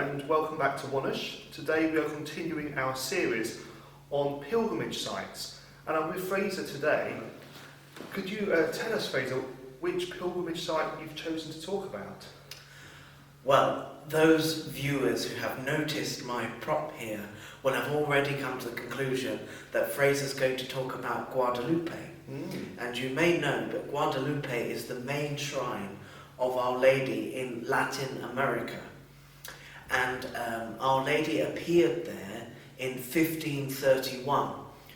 and welcome back to Monash. Today we are continuing our series on pilgrimage sites, and I'm with Frazer today. Could you tell us, Frazer, which pilgrimage site you've chosen to talk about? Well, those viewers who have noticed my prop here will have already come to the conclusion that Frazer's going to talk about Guadalupe. And you may know that Guadalupe is the main shrine of Our Lady in Latin America. And Our Lady appeared there in 1531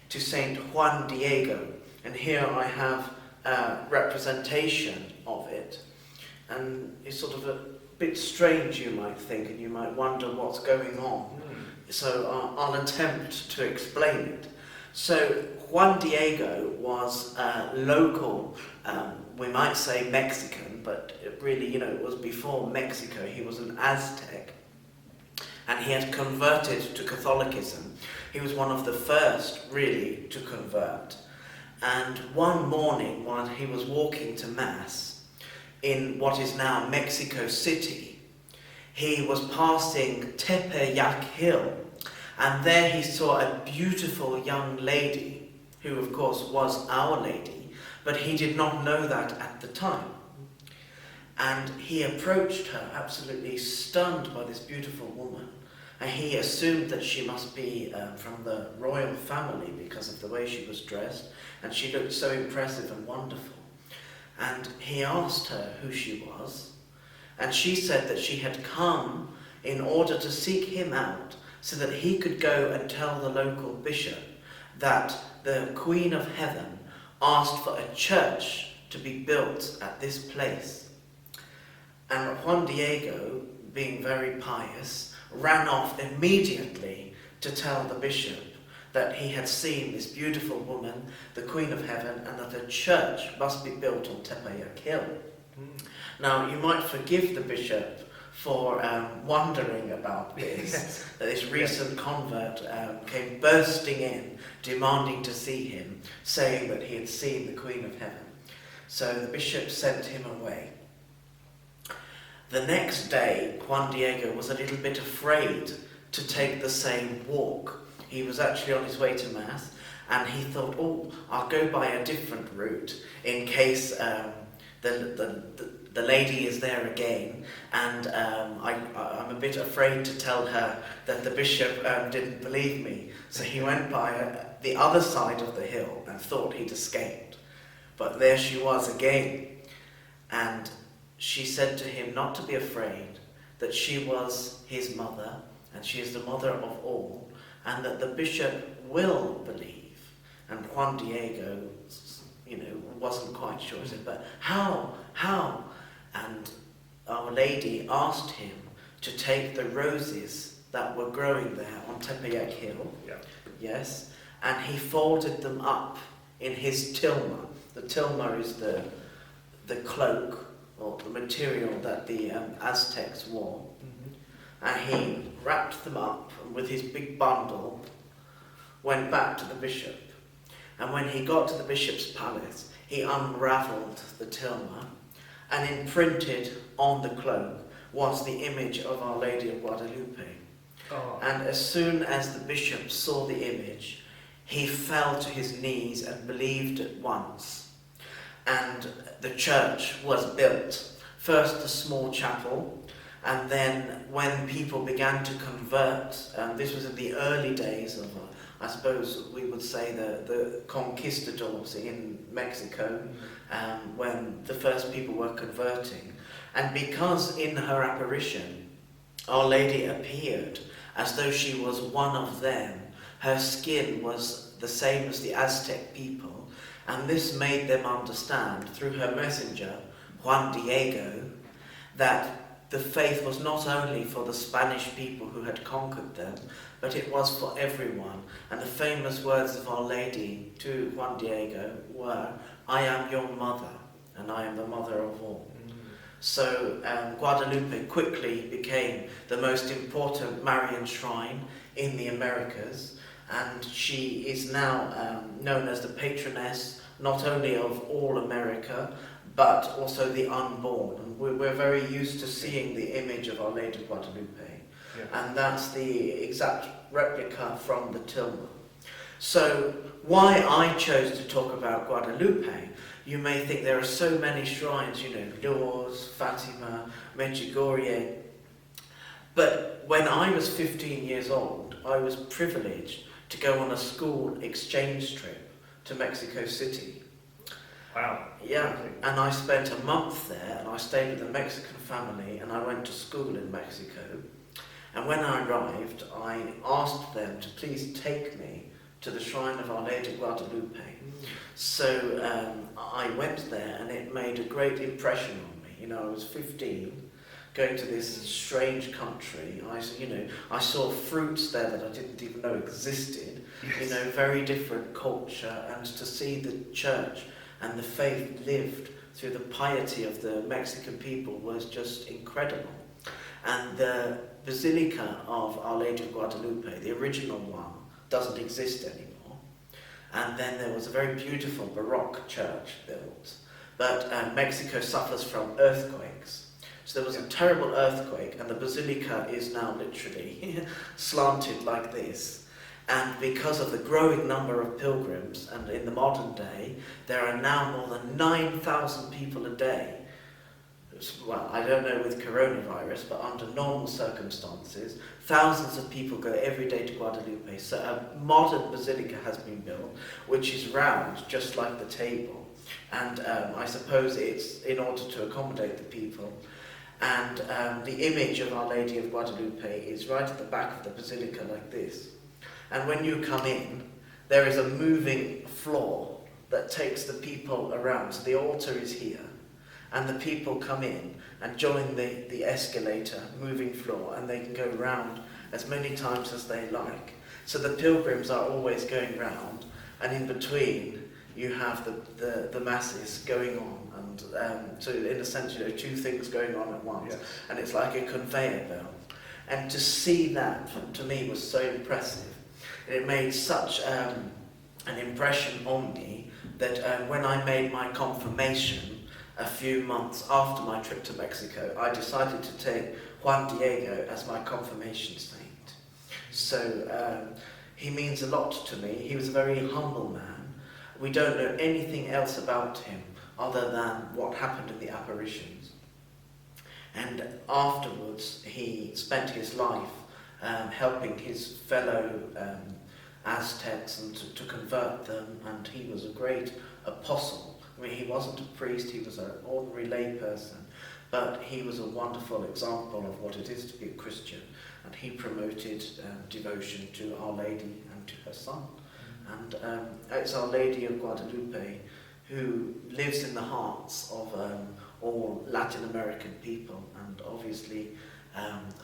to Saint Juan Diego. And here I have a representation of it. And it's sort of a bit strange, you might think, and you might wonder what's going on. So I'll attempt to explain it. So Juan Diego was local, we might say Mexican, but it really, it was before Mexico. He was an Aztec, and he had converted to Catholicism. He was one of the first, really, to convert. And one morning, while he was walking to Mass in what is now Mexico City, he was passing Tepeyac Hill, and there he saw a beautiful young lady, who of course was Our Lady, but he did not know that at the time. And he approached her, absolutely stunned by this beautiful woman, and he assumed that she must be from the royal family because of the way she was dressed, and she looked so impressive and wonderful. And he asked her who she was, and she said that she had come in order to seek him out so that he could go and tell the local bishop that the Queen of Heaven asked for a church to be built at this place. And Juan Diego, being very pious, ran off immediately to tell the bishop that he had seen this beautiful woman, the Queen of Heaven, and that a church must be built on Tepeyac Hill. Now, you might forgive the bishop for wondering about this, Yes. that this recent convert came bursting in, demanding to see him, saying that he had seen the Queen of Heaven. So the bishop sent him away. The next day, Juan Diego was a little bit afraid to take the same walk. He was actually on his way to Mass, and he thought, I'll go by a different route in case the lady is there again, and I'm a bit afraid to tell her that the bishop didn't believe me. So he went by the other side of the hill and thought he'd escaped. But there she was again, and she said to him not to be afraid, that she was his mother, and she is the mother of all, and that the bishop will believe. And Juan Diego, wasn't quite sure. He said, but how? And Our Lady asked him to take the roses that were growing there on Tepeyac Hill. Yeah. Yes, and he folded them up in his tilma. The tilma is the cloak, or the material that the Aztecs wore. And he wrapped them up, and with his big bundle went back to the bishop. And when he got to the bishop's palace, he unravelled the tilma, and imprinted on the cloak was the image of Our Lady of Guadalupe. And as soon as the bishop saw the image, he fell to his knees and believed at once. And the church was built. First a small chapel, and then when people began to convert, this was in the early days of, I suppose we would say, the conquistadors in Mexico, when the first people were converting. And because in her apparition, Our Lady appeared as though she was one of them, her skin was the same as the Aztec people, and this made them understand, through her messenger, Juan Diego, that the faith was not only for the Spanish people who had conquered them, but it was for everyone. And the famous words of Our Lady to Juan Diego were, I am your mother, and I am the mother of all. So Guadalupe quickly became the most important Marian shrine in the Americas, and she is now known as the Patroness not only of all America, but also the Unborn. And we're very used to seeing the image of Our Lady of Guadalupe. and that's the exact replica from the Tilma. So why I chose to talk about Guadalupe, you may think there are so many shrines, Lourdes, Fatima, Medjugorje. But when I was 15 years old, I was privileged to go on a school exchange trip to Mexico City. Wow. Yeah, and I spent a month there, and I stayed with a Mexican family, and I went to school in Mexico. And when I arrived, I asked them to please take me to the shrine of Our Lady of Guadalupe. So I went there, and it made a great impression on me. I was 15, going to this strange country. I saw fruits there that I didn't even know existed. Yes. Very different culture, and to see the church and the faith lived through the piety of the Mexican people was just incredible. And the Basilica of Our Lady of Guadalupe, the original one, doesn't exist anymore. And then there was a very beautiful Baroque church built. But Mexico suffers from earthquakes. So there was a terrible earthquake, and the Basilica is now literally slanted like this. And because of the growing number of pilgrims, and in the modern day, there are now more than 9,000 people a day. Well, I don't know with coronavirus, but under normal circumstances, thousands of people go every day to Guadalupe. So a modern basilica has been built, which is round, just like the table. And I suppose it's in order to accommodate the people. And the image of Our Lady of Guadalupe is right at the back of the basilica like this. And when you come in, there is a moving floor that takes the people around. So the altar is here, and the people come in and join the escalator, moving floor, and they can go round as many times as they like. So the pilgrims are always going round, and in between you have the masses going on, and so in a sense, two things going on at once. Yes. And it's like a conveyor belt. And to see that, to me, was so impressive. It made such an impression on me that when I made my confirmation a few months after my trip to Mexico, I decided to take Juan Diego as my confirmation saint. So he means a lot to me. He was a very humble man. We don't know anything else about him other than what happened in the apparitions. And afterwards, he spent his life helping his fellow Aztecs and to convert them, and he was a great apostle. I mean, he wasn't a priest, he was an ordinary lay person, but he was a wonderful example of what it is to be a Christian, and he promoted devotion to Our Lady and to her son. And it's Our Lady of Guadalupe who lives in the hearts of all Latin American people, and obviously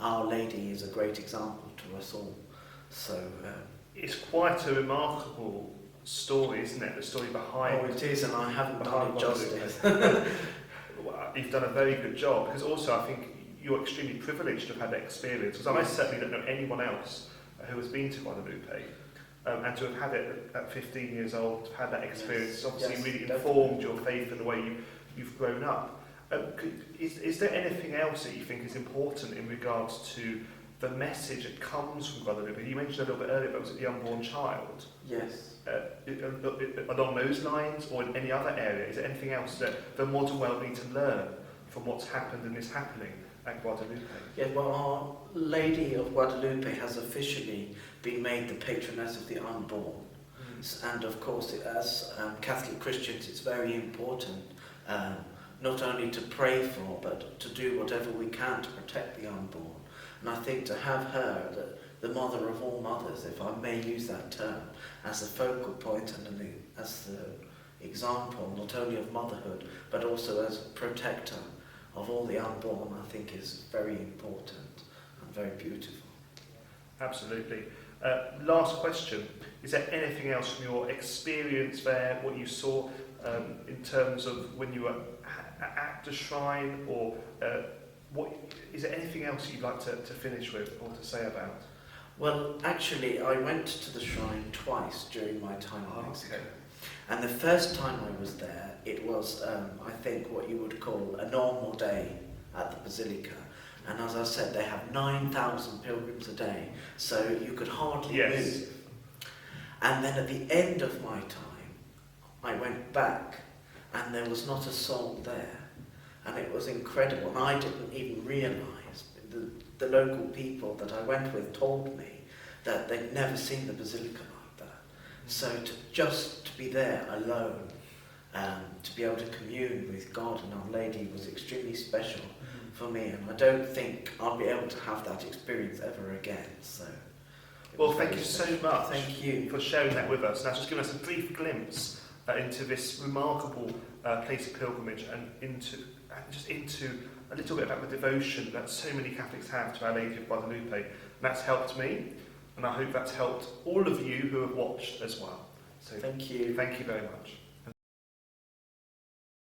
Our Lady is a great example to us all. So it's quite a remarkable story, isn't it? The story behind. Oh, it is, and I haven't done it justice. You've done a very good job, because also I think you're extremely privileged to have had that experience, because I certainly don't know anyone else who has been to Guadalupe. And to have had it at 15 years old, to have had that experience, obviously really informed your faith and the way you've grown up. Is there anything else that you think is important in regards to the message that comes from Guadalupe? You mentioned a little bit earlier, but was it the unborn child? Yes. Along those lines, or in any other area, is there anything else that the modern world need to learn from what's happened and is happening at Guadalupe? Yeah, well, Our Lady of Guadalupe has officially been made the patroness of the unborn. And of course, as Catholic Christians, it's very important not only to pray for, but to do whatever we can to protect the unborn. And I think to have her, the mother of all mothers, if I may use that term, as a focal point and as the example not only of motherhood, but also as a protector of all the unborn, I think is very important and very beautiful. Absolutely. Last question. Is there anything else from your experience there, what you saw in terms of when you were at the shrine, or is there anything else you'd like to finish with or to say about? Well, actually, I went to the shrine twice during my time in Mexico. Okay. And the first time I was there, it was, I think, what you would call a normal day at the Basilica. And as I said, they have 9,000 pilgrims a day, so you could hardly move. And then at the end of my time, I went back, and there was not a soul there. And it was incredible, and I didn't even realise. The local people that I went with told me that they'd never seen the Basilica like that. So to be there alone, to be able to commune with God and Our Lady was extremely special for me, and I don't think I'll be able to have that experience ever again. So, well, thank you so much. Thank you for sharing that with us. Now, just giving us a brief glimpse into this remarkable place of pilgrimage and into a little bit about the devotion that so many Catholics have to Our Lady of Guadalupe. And that's helped me, and I hope that's helped all of you who have watched as well. So thank you. Thank you very much.